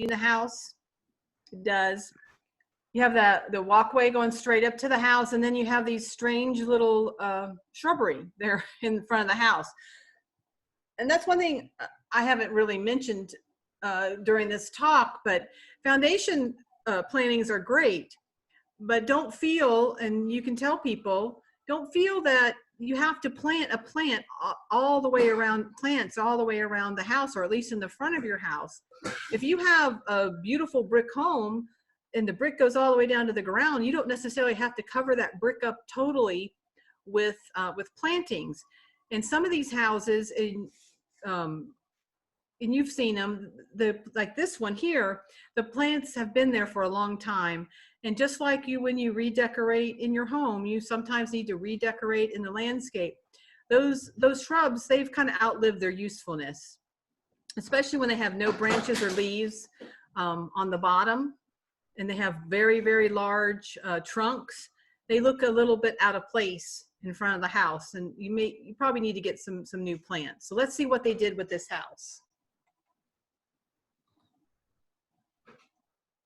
the house. It does. You have the walkway going straight up to the house, and then you have these strange little shrubbery there in front of the house. And that's one thing I haven't really mentioned during this talk, but foundation plantings are great, but don't feel, and you can tell people, don't feel that you have to plant a plant all the way around, plants all the way around the house, or at least in the front of your house. If you have a beautiful brick home and the brick goes all the way down to the ground, you don't necessarily have to cover that brick up totally with plantings. And some of these houses, and you've seen them, like this one here, the plants have been there for a long time. And just like when you redecorate in your home, you sometimes need to redecorate in the landscape. Those shrubs, they've kind of outlived their usefulness, especially when they have no branches or leaves on the bottom, and they have very, very large trunks. They look a little bit out of place in front of the house, and you probably need to get some new plants. So let's see what they did with this house.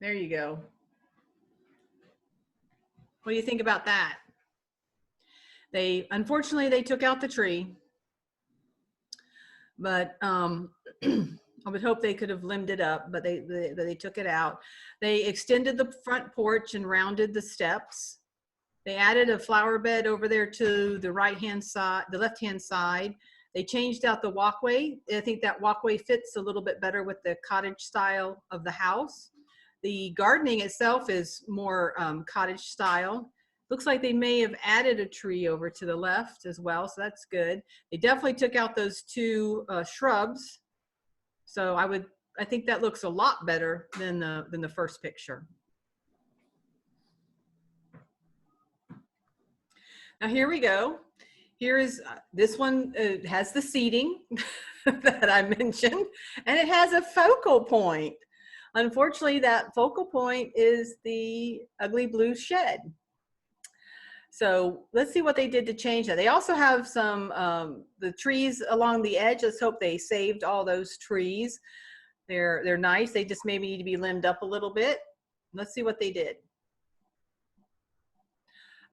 There you go. What do you think about that? Unfortunately, they took out the tree, but I would hope they could have limbed it up, but they took it out. They extended the front porch and rounded the steps. They added a flower bed over there to the right-hand side, the left-hand side. They changed out the walkway. I think that walkway fits a little bit better with the cottage style of the house. The gardening itself is more cottage style. Looks like they may have added a tree over to the left as well, so that's good. They definitely took out those two shrubs. So I think that looks a lot better than the first picture. Now here we go. Here is, this one has the seating that I mentioned, and it has a focal point. Unfortunately, that focal point is the ugly blue shed. So let's see what they did to change that. They also have some, the trees along the edge. Let's hope they saved all those trees. They're nice. They just maybe need to be limbed up a little bit. Let's see what they did.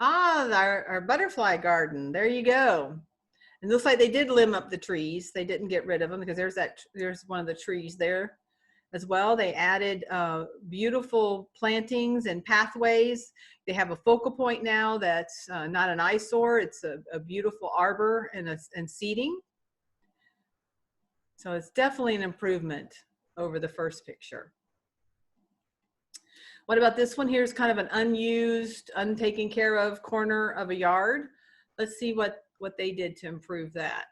Ah, our butterfly garden. There you go. And it looks like they did limb up the trees. They didn't get rid of them because there's one of the trees there as well. They added beautiful plantings and pathways. They have a focal point now that's not an eyesore. It's a beautiful arbor and seating. So it's definitely an improvement over the first picture. What about this one? Here's kind of an unused, untaken care of corner of a yard. Let's see what they did to improve that.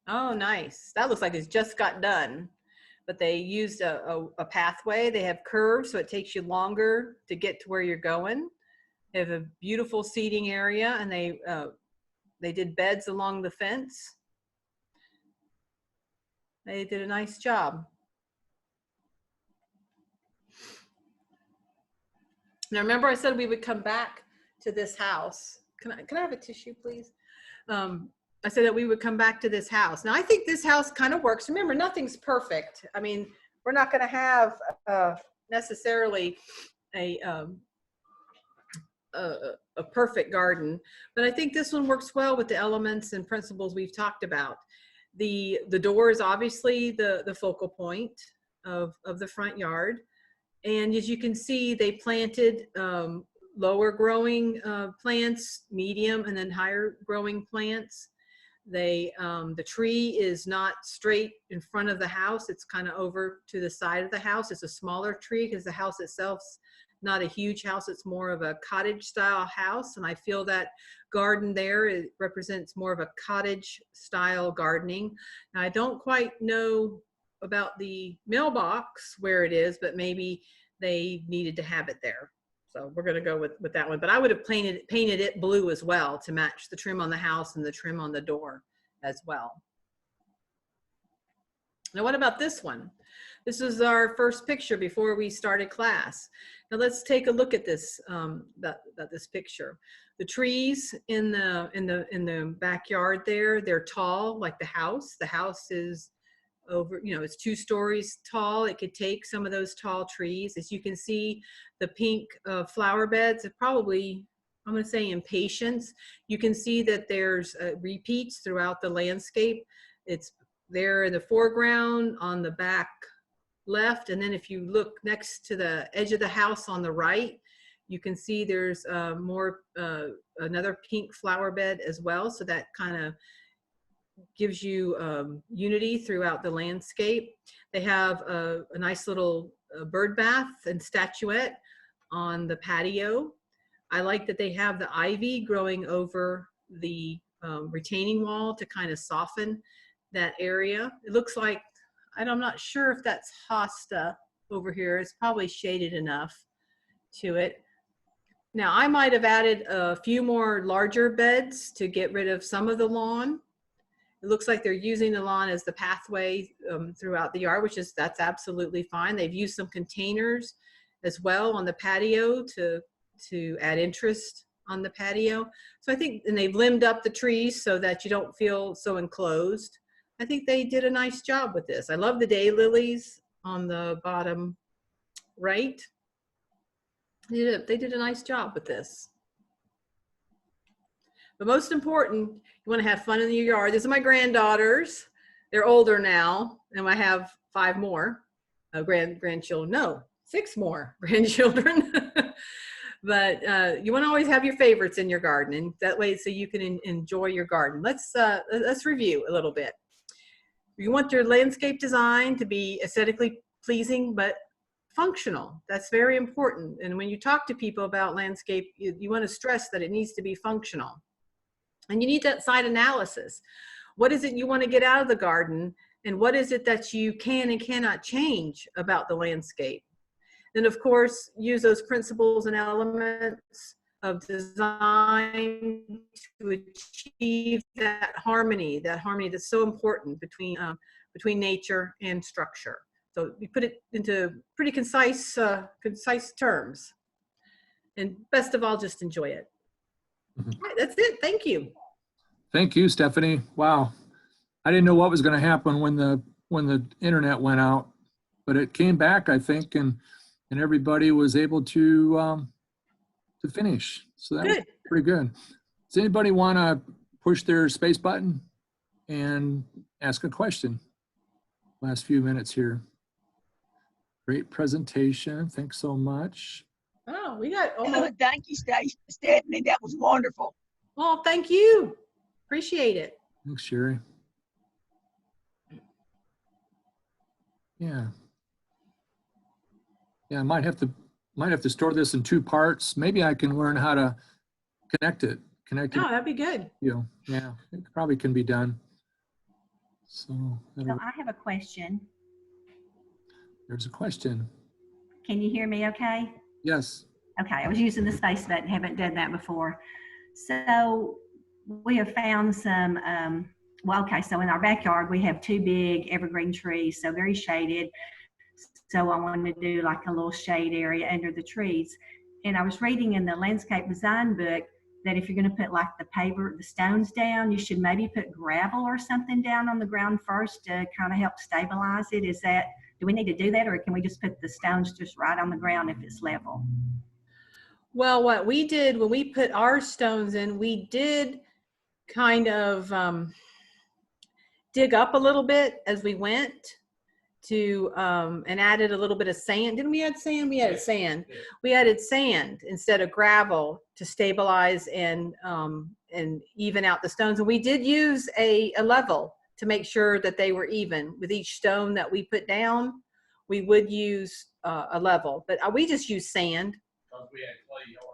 Oh, nice. That looks like it's just got done, but they used a pathway. They have curves, so it takes you longer to get to where you're going. They have a beautiful seating area, and they did beds along the fence. They did a nice job. Now, remember I said we would come back to this house. Can I have a tissue, please? I said that we would come back to this house. Now, I think this house kind of works. Remember, nothing's perfect. I mean, we're not going to have necessarily a perfect garden, but I think this one works well with the elements and principles we've talked about. The door is obviously the focal point of the front yard. And as you can see, they planted lower growing plants, medium, and then higher growing plants. The tree is not straight in front of the house. It's kind of over to the side of the house. It's a smaller tree because the house itself's not a huge house. It's more of a cottage style house. And I feel that garden there, it represents more of a cottage style gardening. Now, I don't quite know about the mailbox where it is, but maybe they needed to have it there. So we're going to go with that one, but I would have painted it blue as well to match the trim on the house and the trim on the door as well. Now, what about this one? This is our first picture before we started class. Now let's take a look at this this picture. The trees in the backyard there, they're tall like the house. The house is over, you know, it's 2 stories tall. It could take some of those tall trees. As you can see, the pink flower beds are probably, I'm going to say, impatiens. You can see that there's repeats throughout the landscape. It's there in the foreground on the back left, and then if you look next to the edge of the house on the right, you can see there's another pink flower bed as well. So that kind of gives you unity throughout the landscape. They have a nice little bird bath and statuette on the patio. I like that they have the ivy growing over the retaining wall to kind of soften that area. It looks like, I'm not sure if that's hosta over here. It's probably shaded enough to it. Now, I might have added a few more larger beds to get rid of some of the lawn. It looks like they're using the lawn as the pathway throughout the yard, that's absolutely fine. They've used some containers as well on the patio to add interest on the patio. So I think, and they've limbed up the trees so that you don't feel so enclosed. I think they did a nice job with this. I love the daylilies on the bottom right. They did a nice job with this. But most important, you want to have fun in your yard. These are my granddaughters. They're older now, and I have 5 more grandchildren. No, 6 more grandchildren. But you want to always have your favorites in your garden, and that way so you can enjoy your garden. Let's review a little bit. You want your landscape design to be aesthetically pleasing, but functional. That's very important. And when you talk to people about landscape, you want to stress that it needs to be functional. And you need that site analysis. What is it you want to get out of the garden? And what is it that you can and cannot change about the landscape? Then, of course, use those principles and elements of design to achieve that harmony that's so important between nature and structure. So you put it into pretty concise terms. And best of all, just enjoy it. Mm-hmm. All right, that's it. Thank you. Thank you, Stephanie. Wow. I didn't know what was going to happen when the internet went out, but it came back, I think, and everybody was able to finish. So that was pretty good. Does anybody want to push their space button and ask a question? Last few minutes here. Great presentation. Thanks so much. Oh, we got almost. Thank you, Stephanie. That was wonderful. Oh, thank you. Appreciate it. Thanks, Sherry. Yeah. Yeah, I might have to store this in 2 parts. Maybe I can learn how to connect it. Oh, that'd be good. Yeah, it probably can be done. So I have a question. There's a question. Can you hear me okay? Yes. Okay, I was using the space button, haven't done that before. So we have found some, so in our backyard, we have 2 big evergreen trees, so very shaded. So I wanted to do like a little shade area under the trees. And I was reading in the landscape design book that if you're going to put like the stones down, you should maybe put gravel or something down on the ground first to kind of help stabilize it. Do we need to do that, or can we just put the stones just right on the ground if it's level? Well, what we did when we put our stones in, we did kind of dig up a little bit as we went to and added a little bit of sand. Didn't we add sand? We added sand. We added sand instead of gravel to stabilize and even out the stones. And we did use a level to make sure that they were even. With each stone that we put down, we would use a level, but we just use sand.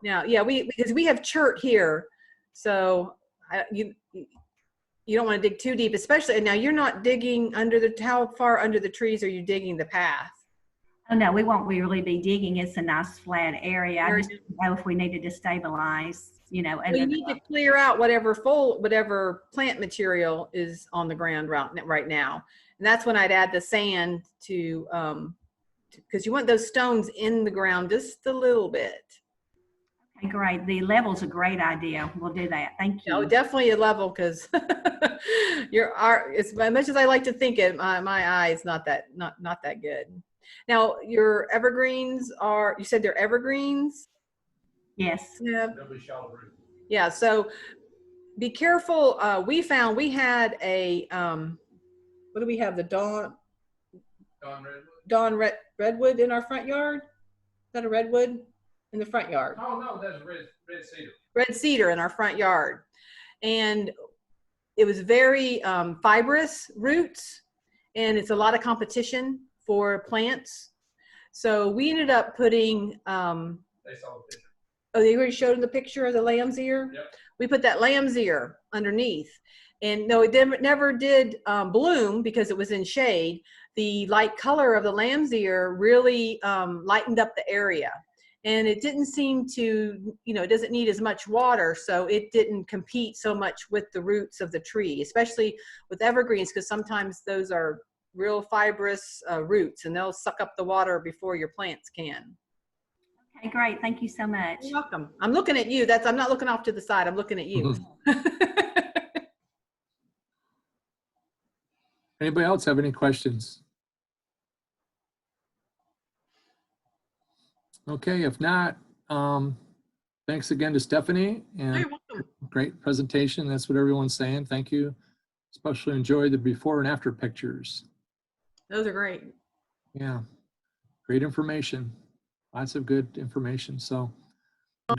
Now, yeah, because we have chert here, so you don't want to dig too deep, especially now. You're not digging how far under the trees are you digging the path? Oh no, we won't really be digging. It's a nice flat area. I just don't know if we needed to stabilize, well, you need to clear out whatever plant material is on the ground right now, and that's when I'd add the sand to because you want those stones in the ground just a little bit. Okay, great. The level's a great idea. We'll do that. Thank No, you. definitely a level, because your art, as much as I like to think it, my eye is not that good. Now, your evergreens are, you said they're evergreens? Yes. Yeah. Yeah, so be careful. We found we had a, what do we have? The redwood in our front yard? Is that a redwood in the front yard? Oh, no, that's red cedar. Red cedar in our front yard. And it was very fibrous roots, and it's a lot of competition for plants. So we ended up putting, They saw the picture. oh, they already showed in the picture of the lamb's ear? Yep. We put that lamb's ear underneath. And no, it never did bloom because it was in shade. The light color of the lamb's ear really lightened up the area. And it didn't seem to, it doesn't need as much water, so it didn't compete so much with the roots of the tree, especially with evergreens, because sometimes those are real fibrous roots, and they'll suck up the water before your plants can. Okay, great. Thank you so much. You're welcome. I'm looking at you. I'm not looking off to the side. I'm looking at you. Anybody else have any questions? Okay, if not, thanks again to Stephanie, and You're welcome. great presentation. That's what everyone's saying. Thank you. Especially enjoy the before and after pictures. Those are great. Yeah, great information. Lots of good information. So one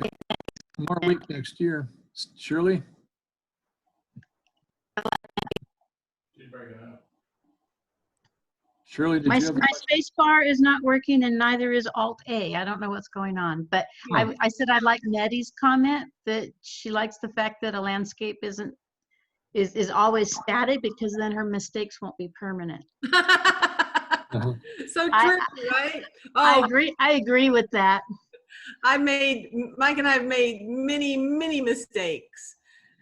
more week next year. Shirley? She's breaking up. Shirley, did My you have? space bar is not working, and neither is Alt A. I don't know what's going on, but Oh. I said I'd like Nettie's comment that she likes the fact that a landscape is always static, because then her mistakes won't be permanent. Uh-huh. So true, I- right? I Oh, agree with that. Mike and I have made many, many mistakes.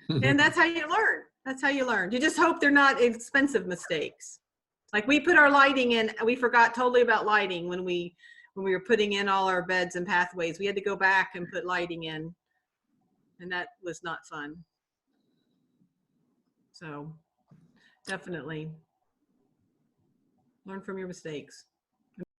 And that's how you learn. That's how you learn. You just hope they're not expensive mistakes. Like we put our lighting in, we forgot totally about lighting when we were putting in all our beds and pathways. We had to go back and put lighting in, and that was not fun. So definitely learn from your mistakes.